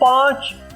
5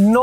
9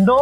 9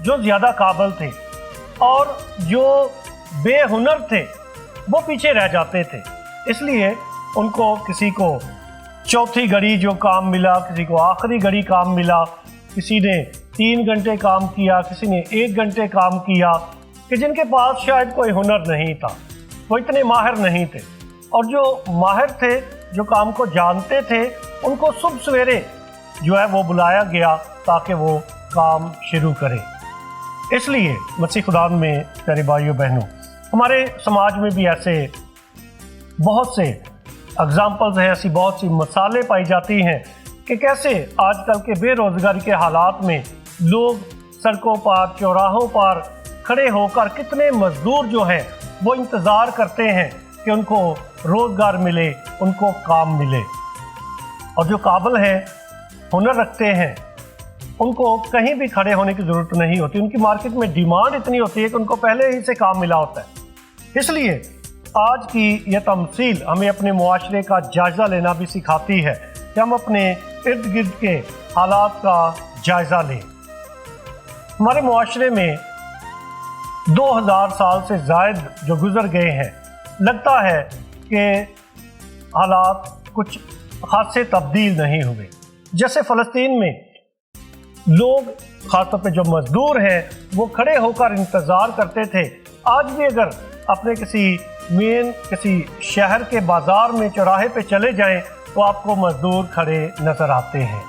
جو زیادہ قابل تھے اور جو بے ہنر تھے وہ پیچھے رہ جاتے تھے، اس لیے ان کو کسی کو چوتھی گھڑی جو کام ملا، کسی کو آخری گھڑی کام ملا، کسی نے 3 گھنٹے کام کیا، کسی نے 1 گھنٹے کام کیا، کہ جن کے پاس شاید کوئی ہنر نہیں تھا، وہ اتنے ماہر نہیں تھے، اور جو ماہر تھے، جو کام کو جانتے تھے، ان کو صبح سویرے جو ہے وہ بلایا گیا تاکہ وہ کام شروع کریں۔ اس لیے مسیح خدا میں پیارے بھائیو بہنوں، ہمارے سماج میں بھی ایسے بہت سے اگزامپلز ہیں، ایسی بہت سی مثالیں پائی جاتی ہیں کہ کیسے آج کل کے بے روزگاری کے حالات میں لوگ سڑکوں پر، چوراہوں پر کھڑے ہو کر کتنے مزدور جو ہیں وہ انتظار کرتے ہیں کہ ان کو روزگار ملے، ان کو کام ملے، اور جو قابل ہیں، ہنر رکھتے ہیں، ان کو کہیں بھی کھڑے ہونے کی ضرورت نہیں ہوتی، ان کی مارکیٹ میں ڈیمانڈ اتنی ہوتی ہے کہ ان کو پہلے ہی سے کام ملا ہوتا ہے۔ اس لیے آج کی یہ تمثیل ہمیں اپنے معاشرے کا جائزہ لینا بھی سکھاتی ہے کہ ہم اپنے ارد گرد کے حالات کا جائزہ لیں۔ ہمارے معاشرے میں 2000 سال سے زائد جو گزر گئے ہیں، لگتا ہے کہ حالات کچھ خاصے تبدیل نہیں ہوئے۔ جیسے فلسطین میں لوگ، خاص طور پہ جو مزدور ہیں، وہ کھڑے ہو کر انتظار کرتے تھے، آج بھی اگر اپنے کسی شہر کے بازار میں چوراہے پہ چلے جائیں تو آپ کو مزدور کھڑے نظر آتے ہیں،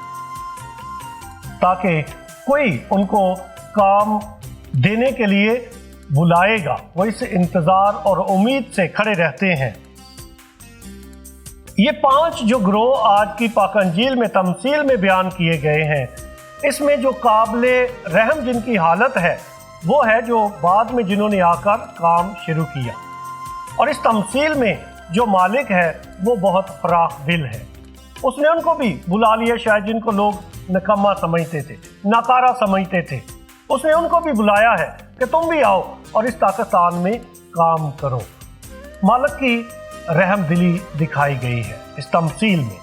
تاکہ کوئی ان کو کام دینے کے لیے بلائے گا، وہ اس انتظار اور امید سے کھڑے رہتے ہیں۔ یہ 5 جو گروہ آج کی پاک انجیل میں تمثیل میں بیان کیے گئے ہیں، اس میں جو قابل رحم جن کی حالت ہے وہ ہے جو بعد میں جنہوں نے آ کر کام شروع کیا، اور اس تمثیل میں جو مالک ہے وہ بہت فراخ دل ہے۔ اس نے ان کو بھی بلا لیا، شاید جن کو لوگ نکما سمجھتے تھے، ناکارہ سمجھتے تھے، اس نے ان کو بھی بلایا ہے کہ تم بھی آؤ اور اس پاکستان میں کام کرو۔ مالک کی رحم دلی دکھائی گئی ہے اس تمثیل میں۔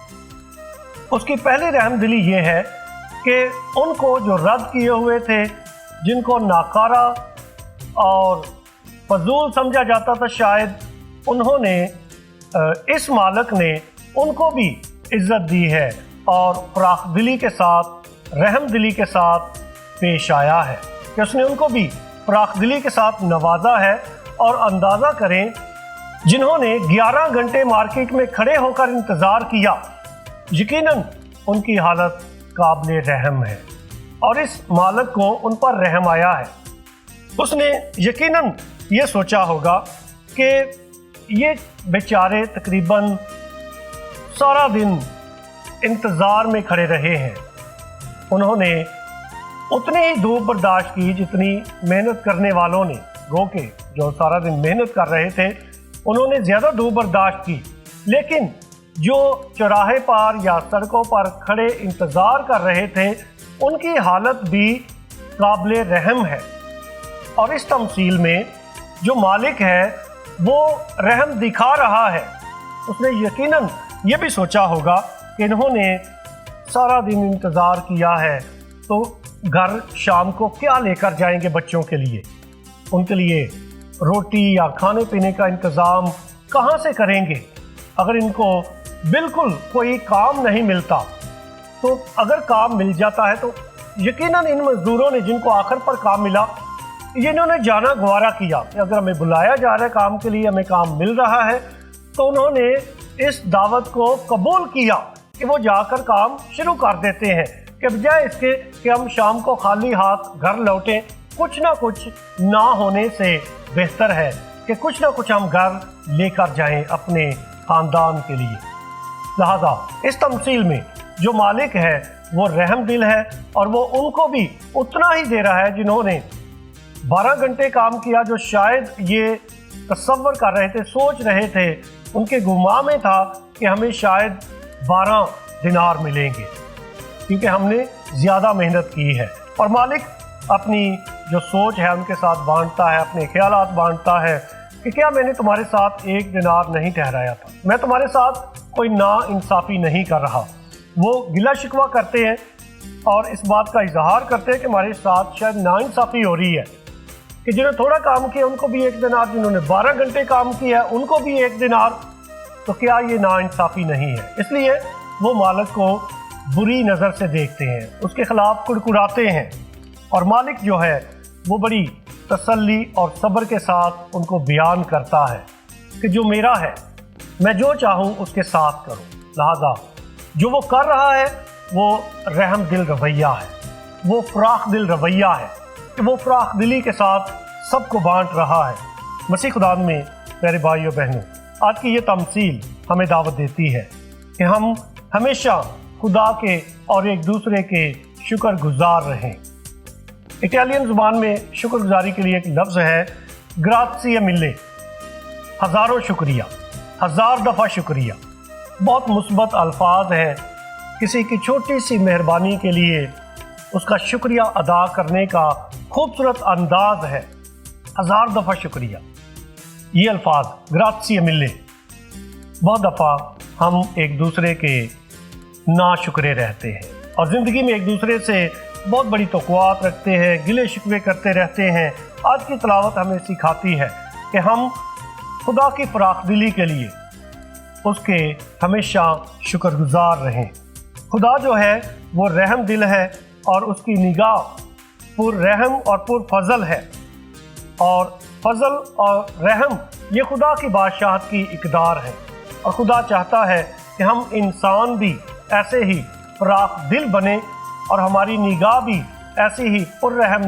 اس کی پہلی رحم دلی یہ ہے کہ ان کو جو رد کیے ہوئے تھے، جن کو ناکارہ اور فضول سمجھا جاتا تھا، شاید انہوں نے اس مالک نے ان کو بھی عزت دی ہے اور فراخ دلی کے ساتھ، رحم دلی کے ساتھ پیش آیا ہے کہ اس نے ان کو بھی فراخ دلی کے ساتھ نوازا ہے۔ اور اندازہ کریں، جنہوں نے 11 گھنٹے مارکیٹ میں کھڑے ہو کر انتظار کیا، یقیناً ان کی حالت قابل رحم ہے، اور اس مالک کو ان پر رحم آیا ہے۔ اس نے یقیناً یہ سوچا ہوگا کہ یہ بیچارے تقریباً سارا دن انتظار میں کھڑے رہے ہیں، انہوں نے اتنی ہی دھوپ برداشت کی جتنی محنت کرنے والوں نے، گو کہ جو سارا دن محنت کر رہے تھے انہوں نے زیادہ دھوپ برداشت کی، لیکن جو چوراہے پر یا سڑکوں پر کھڑے انتظار کر رہے تھے ان کی حالت بھی قابل رحم ہے۔ اور اس تمثیل میں جو مالک ہے وہ رحم دکھا رہا ہے۔ اس نے یقیناً یہ بھی سوچا ہوگا کہ انہوں نے سارا دن انتظار کیا ہے تو گھر شام کو کیا لے کر جائیں گے بچوں کے لیے، ان کے لیے روٹی یا کھانے پینے کا انتظام کہاں سے کریں گے اگر ان کو بالکل کوئی کام نہیں ملتا۔ تو اگر کام مل جاتا ہے تو یقیناً ان مزدوروں نے، جن کو آخر پر کام ملا، انہوں نے جانا گوارا کیا کہ اگر ہمیں بلایا جا رہا ہے کام کے لیے، ہمیں کام مل رہا ہے، تو انہوں نے اس دعوت کو قبول کیا کہ وہ جا کر کام شروع کر دیتے ہیں، کہ بجائے اس کے کہ ہم شام کو خالی ہاتھ گھر لوٹیں، کچھ نہ کچھ نہ ہونے سے بہتر ہے کہ کچھ نہ کچھ ہم گھر لے کر جائیں اپنے خاندان کے لیے۔ لہذا اس تمثیل میں جو مالک ہے وہ رحم دل ہے، اور وہ ان کو بھی اتنا ہی دے رہا ہے جنہوں نے 12 گھنٹے کام کیا، جو شاید یہ تصور کر رہے تھے، سوچ رہے تھے، ان کے گما میں تھا کہ ہمیں شاید 12 دینار ملیں گے کیونکہ ہم نے زیادہ محنت کی ہے۔ اور مالک اپنی جو سوچ ہے ان کے ساتھ بانٹتا ہے، اپنے خیالات بانٹتا ہے کہ کیا میں نے تمہارے ساتھ 1 دینار نہیں ٹھہرایا تھا، میں تمہارے ساتھ کوئی نا انصافی نہیں کر رہا۔ وہ گلہ شکوہ کرتے ہیں اور اس بات کا اظہار کرتے ہیں کہ ہمارے ساتھ شاید ناانصافی ہو رہی ہے کہ جنہوں نے تھوڑا کام کیا ان کو بھی 1 دینار، جنہوں نے 12 گھنٹے کام کیا ہے ان کو بھی 1 دینار، تو کیا یہ ناانصافی نہیں ہے؟ اس لیے وہ مالک کو بری نظر سے دیکھتے ہیں، اس کے خلاف کڑکڑاتے ہیں، اور مالک جو ہے وہ بڑی تسلی اور صبر کے ساتھ ان کو بیان کرتا ہے کہ جو میرا ہے میں جو چاہوں اس کے ساتھ کروں، لہذا جو وہ کر رہا ہے وہ رحم دل رویہ ہے، وہ فراخ دل رویہ ہے کہ وہ فراخ دلی کے ساتھ سب کو بانٹ رہا ہے۔ مسیح خدا میں پیارے بھائیو بہنوں، آج کی یہ تمثیل ہمیں دعوت دیتی ہے کہ ہم ہمیشہ خدا کے اور ایک دوسرے کے شکر گزار رہیں۔ اٹالین زبان میں شکر گزاری کے لیے ایک لفظ ہے گراتسی ملے، ہزاروں شکریہ، 1000 دفعہ شکریہ۔ بہت مثبت الفاظ ہیں، کسی کی چھوٹی سی مہربانی کے لیے اس کا شکریہ ادا کرنے کا خوبصورت انداز ہے، 1000 دفعہ شکریہ۔ یہ الفاظ گراتسی ملے، بہت دفعہ ہم ایک دوسرے کے ناشکرے رہتے ہیں اور زندگی میں ایک دوسرے سے بہت بڑی توقعات رکھتے ہیں، گلے شکوے کرتے رہتے ہیں۔ آج کی تلاوت ہمیں سکھاتی ہے کہ ہم خدا کی فراخ دلی کے لیے اس کے ہمیشہ شکر گزار رہیں۔ خدا جو ہے وہ رحم دل ہے اور اس کی نگاہ پر رحم اور پر فضل ہے، اور فضل اور رحم یہ خدا کی بادشاہت کی اقدار ہے، اور خدا چاہتا ہے کہ ہم انسان بھی ایسے ہی فراخ دل بنے اور ہماری نگاہ بھی ایسی ہی پر رحم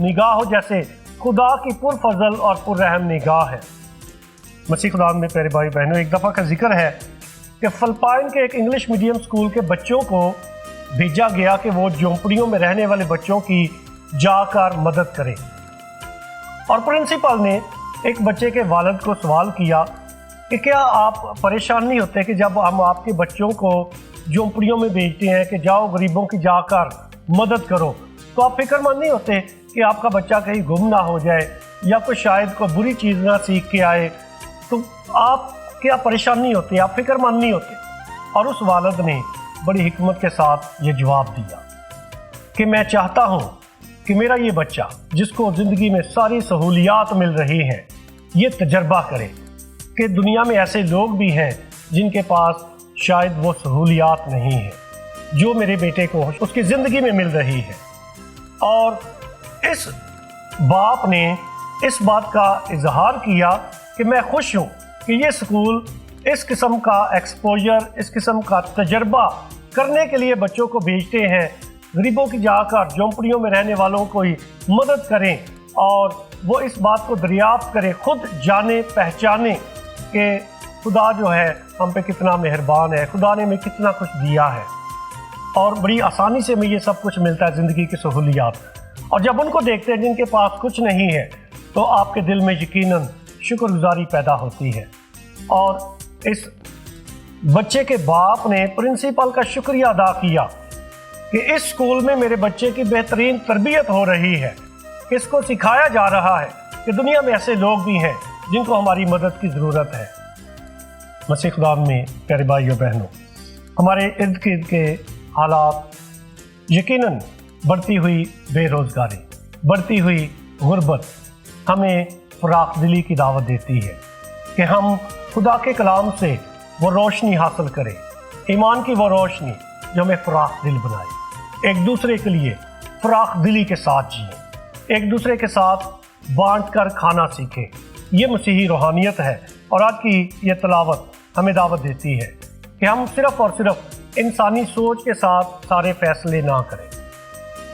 نگاہ ہو جیسے خدا کی پر فضل اور پر رحم نگاہ ہے۔ مسیح خدا میں پیارے بھائی بہنوں، ایک دفعہ کا ذکر ہے کہ فلپائن کے ایک انگلش میڈیم اسکول کے بچوں کو بھیجا گیا کہ وہ جھونپڑیوں میں رہنے والے بچوں کی جا کر مدد کریں، اور پرنسپل نے ایک بچے کے والد کو سوال کیا کہ کیا آپ پریشان نہیں ہوتے کہ جب ہم آپ کے بچوں کو جھونپڑیوں میں بھیجتے ہیں کہ جاؤ غریبوں کی جا کر مدد کرو، تو آپ فکر مند نہیں ہوتے کہ آپ کا بچہ کہیں گم نہ ہو جائے یا کوئی شاید کوئی بری چیز نہ سیکھ کے آئے؟ تو آپ کیا پریشان نہیں ہوتے، آپ فکر مند نہیں ہوتے؟ اور اس والد نے بڑی حکمت کے ساتھ یہ جواب دیا کہ میں چاہتا ہوں کہ میرا یہ بچہ جس کو زندگی میں ساری سہولیات مل رہی ہیں یہ تجربہ کرے کہ دنیا میں ایسے لوگ بھی ہیں جن کے پاس شاید وہ سہولیات نہیں ہیں جو میرے بیٹے کو اس کی زندگی میں مل رہی ہے۔ اور اس باپ نے اس بات کا اظہار کیا کہ میں خوش ہوں کہ یہ اسکول اس قسم کا ایکسپوجر، اس قسم کا تجربہ کرنے کے لیے بچوں کو بھیجتے ہیں، غریبوں کی جا کر جھونپڑیوں میں رہنے والوں کو مدد کریں اور وہ اس بات کو دریافت کریں، خود جانے پہچانے کہ خدا جو ہے ہم پہ کتنا مہربان ہے، خدا نے ہمیں کتنا کچھ دیا ہے، اور بڑی آسانی سے ہمیں یہ سب کچھ ملتا ہے، زندگی کی سہولیات۔ اور جب ان کو دیکھتے ہیں جن کے پاس کچھ نہیں ہے تو آپ کے دل میں یقیناً شکر گزاری پیدا ہوتی ہے۔ اور اس بچے کے باپ نے پرنسپل کا شکریہ ادا کیا کہ اس اسکول میں میرے بچے کی بہترین تربیت ہو رہی ہے، کہ اس کو سکھایا جا رہا ہے کہ دنیا میں ایسے لوگ بھی ہیں جن کو ہماری مدد کی ضرورت ہے۔ مسیح خدا میں پیارے بھائیو بہنوں، ہمارے ارد گرد کے حالات یقیناً بڑھتی ہوئی بے روزگاری، بڑھتی ہوئی غربت ہمیں فراخ دلی کی دعوت دیتی ہے کہ ہم خدا کے کلام سے وہ روشنی حاصل کریں، ایمان کی وہ روشنی جو ہمیں فراخ دل بنائے، ایک دوسرے کے لیے فراخ دلی کے ساتھ جئیں، ایک دوسرے کے ساتھ بانٹ کر کھانا سیکھیں۔ یہ مسیحی روحانیت ہے، اور آج کی یہ تلاوت ہمیں دعوت دیتی ہے کہ ہم صرف اور صرف انسانی سوچ کے ساتھ سارے فیصلے نہ کریں،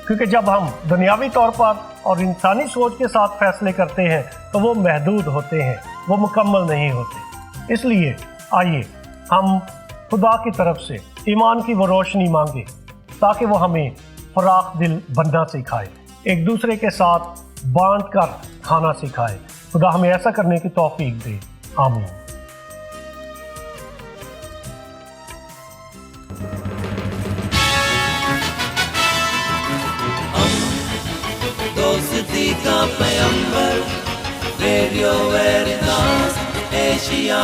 کیونکہ جب ہم دنیاوی طور پر اور انسانی سوچ کے ساتھ فیصلے کرتے ہیں تو وہ محدود ہوتے ہیں، وہ مکمل نہیں ہوتے۔ اس لیے آئیے ہم خدا کی طرف سے ایمان کی وہ روشنی مانگیں تاکہ وہ ہمیں فراخ دل بننا سکھائے، ایک دوسرے کے ساتھ بانٹ کر کھانا سکھائے۔ خدا ہمیں ایسا کرنے کی توفیق دے، آمین۔ دوستی کا پیمبر، ریڈیو ویریتاس ایشیا۔